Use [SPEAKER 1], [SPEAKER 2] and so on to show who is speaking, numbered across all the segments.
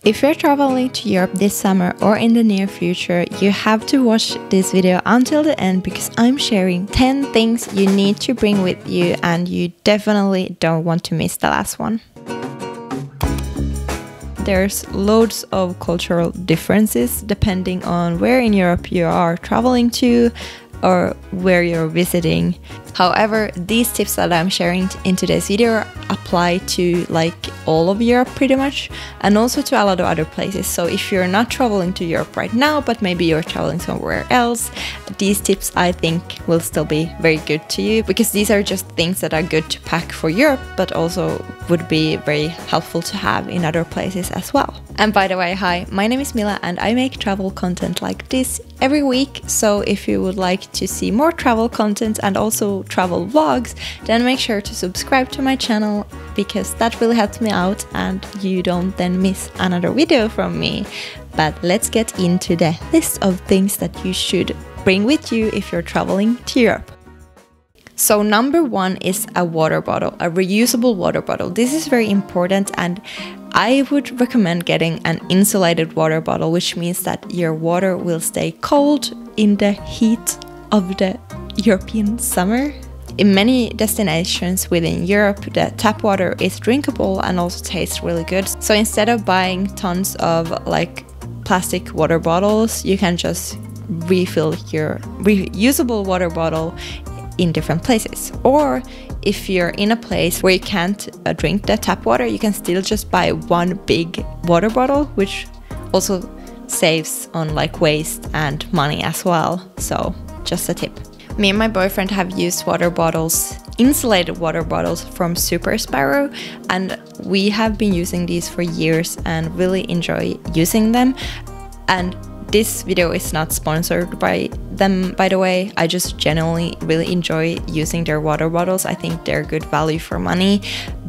[SPEAKER 1] If you're traveling to Europe this summer or in the near future, you have to watch this video until the end because I'm sharing 10 things you need to bring with you and you definitely don't want to miss the last one. There's loads of cultural differences depending on where in Europe you are traveling to or where you're visiting. However, these tips that I'm sharing in today's video apply to like all of Europe pretty much, and also to a lot of other places. So if you're not traveling to Europe right now, but maybe you're traveling somewhere else, these tips I think will still be very good to you, because these are just things that are good to pack for Europe, but also would be very helpful to have in other places as well. And by the way, hi, my name is Mila and I make travel content like this every week. So if you would like to see more travel content and also travel vlogs, then make sure to subscribe to my channel, because that really helps me out and you don't then miss another video from me. But let's get into the list of things that you should bring with you if you're traveling to Europe. So number one is a water bottle, a reusable water bottle. This is very important, and I would recommend getting an insulated water bottle, which means that your water will stay cold in the heat of the European summer. In many destinations within Europe, the tap water is drinkable and also tastes really good. So instead of buying tons of like plastic water bottles, you can just refill your reusable water bottle in different places. Or if you're in a place where you can't drink the tap water, you can still just buy one big water bottle, which also saves on like waste and money as well. So just a tip. Me and my boyfriend have used water bottles, insulated water bottles from Super Sparrow, and we have been using these for years and really enjoy using them. And this video is not sponsored by them, by the way. I just genuinely really enjoy using their water bottles. I think they're good value for money.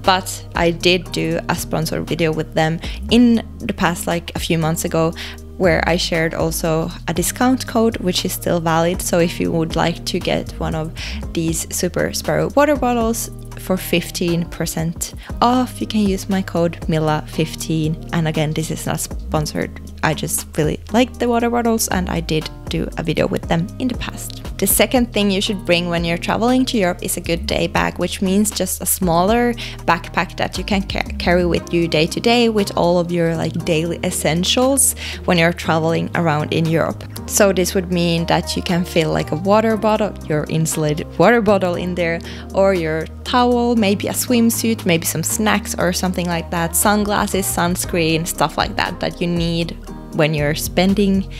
[SPEAKER 1] But I did do a sponsored video with them in the past, like a few months ago, where I shared also a discount code, which is still valid. So if you would like to get one of these Super Sparrow water bottles for 15% off, you can use my code MILA15. And again, this is not sponsored. I just really like the water bottles and I did do a video with them in the past. The second thing you should bring when you're traveling to Europe is a good day bag, which means just a smaller backpack that you can carry with you day to day with all of your like daily essentials when you're traveling around in Europe. So this would mean that you can fill like a water bottle, your insulated water bottle in there, or your towel, maybe a swimsuit, maybe some snacks or something like that, sunglasses, sunscreen, stuff like that that you need when you're spending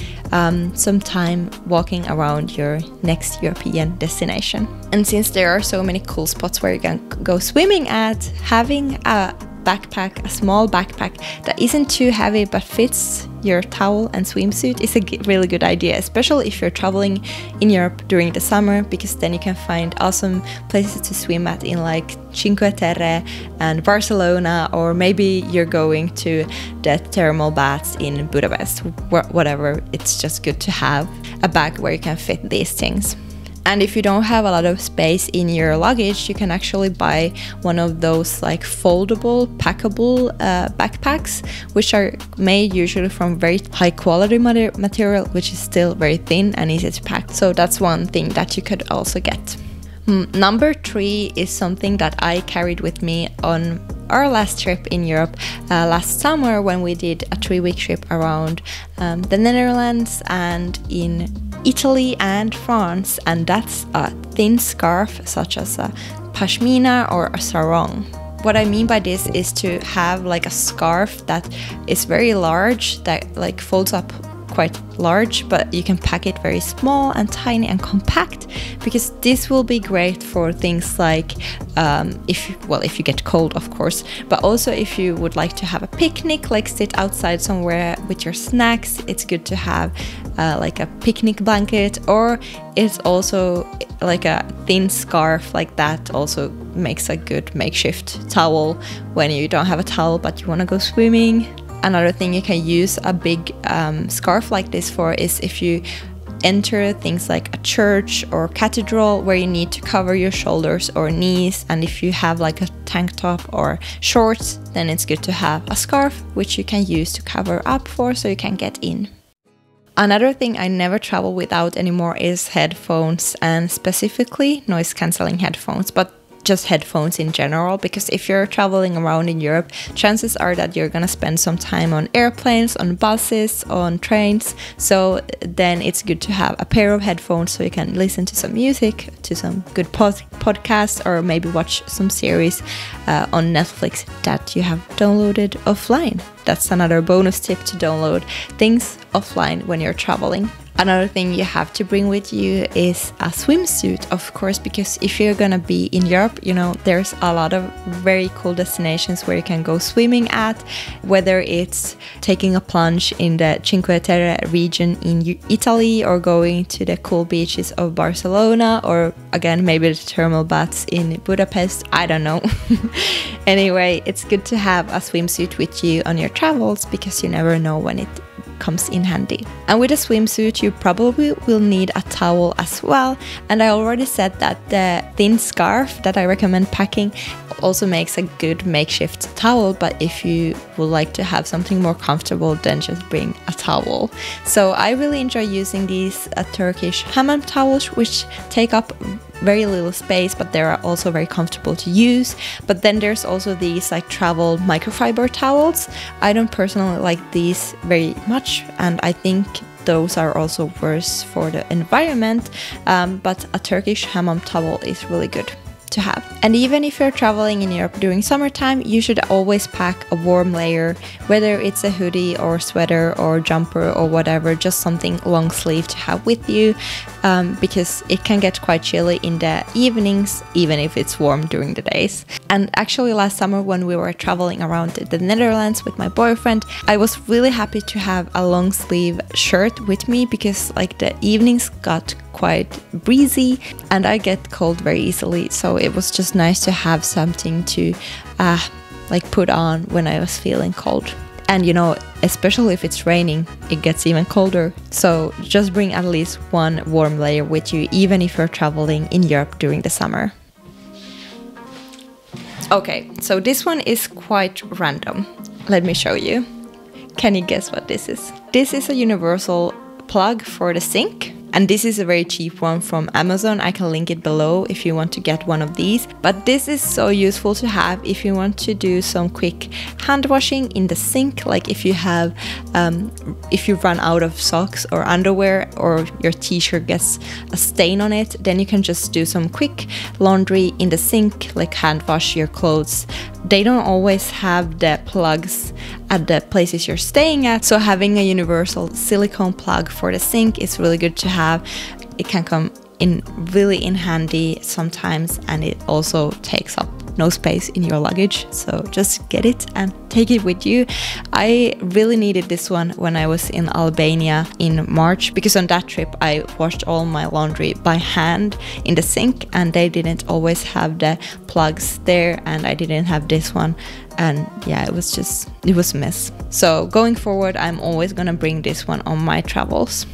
[SPEAKER 1] some time walking around your next European destination. And since there are so many cool spots where you can go swimming at, having a backpack, a small backpack that isn't too heavy but fits your towel and swimsuit is a really good idea, especially if you're traveling in Europe during the summer, because then you can find awesome places to swim at in like Cinque Terre and Barcelona, or maybe you're going to the thermal baths in Budapest, whatever. It's just good to have a bag where you can fit these things. And if you don't have a lot of space in your luggage, you can actually buy one of those like foldable, packable backpacks, which are made usually from very high quality material, which is still very thin and easy to pack. So that's one thing that you could also get. Number 3 is something that I carried with me on our last trip in Europe last summer, when we did a 3-week trip around the Netherlands and in Italy and France, and that's a thin scarf such as a pashmina or a sarong. What I mean by this is to have like a scarf that is very large, that like folds up quite large, but you can pack it very small and tiny and compact, because this will be great for things like if you get cold, of course, but also if you would like to have a picnic, like sit outside somewhere with your snacks. It's good to have like a picnic blanket, or it's also like a thin scarf like that also makes a good makeshift towel when you don't have a towel but you want to go swimming. Another thing you can use a big scarf like this for is if you enter things like a church or cathedral where you need to cover your shoulders or knees, and if you have like a tank top or shorts, then it's good to have a scarf which you can use to cover up for so you can get in. Another thing I never travel without anymore is headphones, and specifically noise cancelling headphones, but just headphones in general, because if you're traveling around in Europe, chances are that you're gonna spend some time on airplanes, on buses, on trains, so then it's good to have a pair of headphones so you can listen to some music, to some good podcasts, or maybe watch some series on Netflix that you have downloaded offline. That's another bonus tip, to download things offline when you're traveling. Another thing you have to bring with you is a swimsuit, of course, because if you're gonna be in Europe, you know, there's a lot of very cool destinations where you can go swimming at, whether it's taking a plunge in the Cinque Terre region in Italy, or going to the cool beaches of Barcelona, or again, maybe the thermal baths in Budapest, I don't know. Anyway, it's good to have a swimsuit with you on your travels, because you never know when it comes in handy. And with a swimsuit you probably will need a towel as well, and I already said that the thin scarf that I recommend packing also makes a good makeshift towel, but if you would like to have something more comfortable, then just bring a towel. So I really enjoy using these Turkish hammam towels, which take up very little space, but they are also very comfortable to use. But then there's also these like travel microfiber towels. I don't personally like these very much, and I think those are also worse for the environment, but a Turkish hammam towel is really good to have. And even if you're traveling in Europe during summertime, you should always pack a warm layer, whether it's a hoodie or sweater or jumper or whatever, just something long sleeve to have with you, because it can get quite chilly in the evenings, even if it's warm during the days. And actually last summer when we were traveling around the Netherlands with my boyfriend, I was really happy to have a long sleeve shirt with me, because like the evenings got quite breezy and I get cold very easily, so it was just nice to have something to like put on when I was feeling cold. And you know, especially if it's raining, it gets even colder, so just bring at least one warm layer with you, even if you're traveling in Europe during the summer. Okay, so this one is quite random. Let me show you. Can you guess what this is? This is a universal plug for the sink. And this is a very cheap one from Amazon. I can link it below if you want to get one of these. But this is so useful to have if you want to do some quick hand washing in the sink. Like if you have, if you run out of socks or underwear, or your t-shirt gets a stain on it, then you can just do some quick laundry in the sink, like hand wash your clothes. They don't always have the plugs at the places you're staying at, so having a universal silicone plug for the sink is really good to have. It can come in really in handy sometimes, and it also takes up no space in your luggage, so just get it and take it with you. I really needed this one when I was in Albania in March, because on that trip I washed all my laundry by hand in the sink, and they didn't always have the plugs there, and I didn't have this one, and yeah, it was a mess. So going forward, I'm always gonna bring this one on my travels.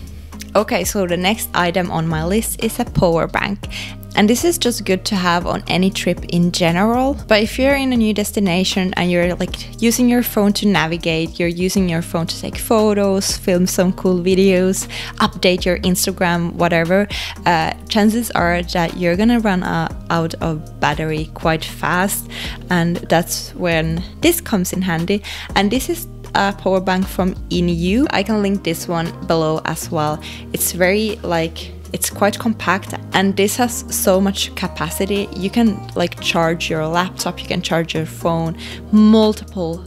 [SPEAKER 1] Okay, so the next item on my list is a power bank. And this is just good to have on any trip in general. But if you're in a new destination and you're like using your phone to navigate, you're using your phone to take photos, film some cool videos, update your Instagram, whatever, chances are that you're gonna run out of battery quite fast. And that's when this comes in handy. And this is a power bank from INU. I can link this one below as well. It's very it's quite compact, and this has so much capacity. You can like charge your laptop, you can charge your phone multiple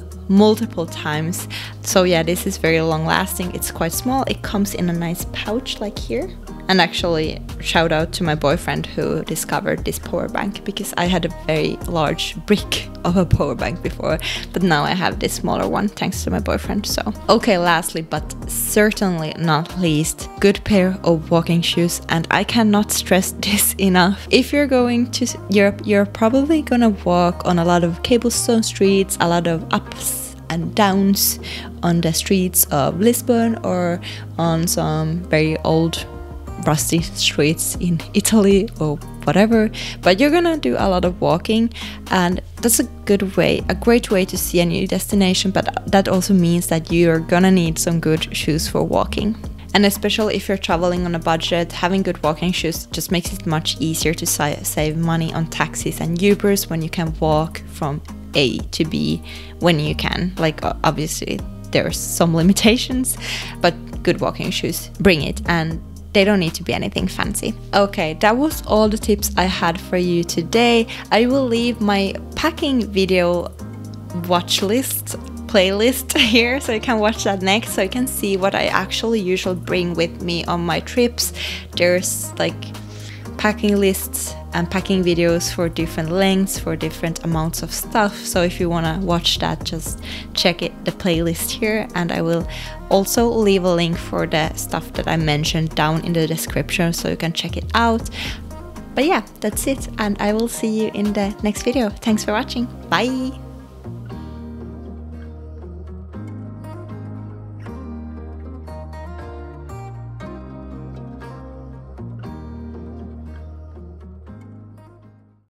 [SPEAKER 1] times. So yeah, this is very long lasting. It's quite small. It comes in a nice pouch like here. And actually, shout out to my boyfriend who discovered this power bank, because I had a very large brick of a power bank before, but now I have this smaller one thanks to my boyfriend. So okay, lastly but certainly not least, good pair of walking shoes. And I cannot stress this enough. If you're going to Europe, you're probably gonna walk on a lot of cobblestone streets, a lot of ups and downs on the streets of Lisbon, or on some very old rusty streets in Italy or whatever, but you're gonna do a lot of walking, and that's a great way to see a new destination. But that also means that you're gonna need some good shoes for walking. And especially if you're traveling on a budget, having good walking shoes just makes it much easier to save money on taxis and Ubers when you can walk from A to B when you can. Like, obviously there's some limitations, but good walking shoes bring it, and they don't need to be anything fancy. Okay, that was all the tips I had for you today. I will leave my packing video watch list playlist here, so you can watch that next, so you can see what I actually usually bring with me on my trips. There's like packing lists and packing videos for different lengths, for different amounts of stuff. So if you want to watch that, just check the playlist here, and I will also leave a link for the stuff that I mentioned down in the description, so you can check it out. But yeah, that's it, and I will see you in the next video. Thanks for watching. Bye!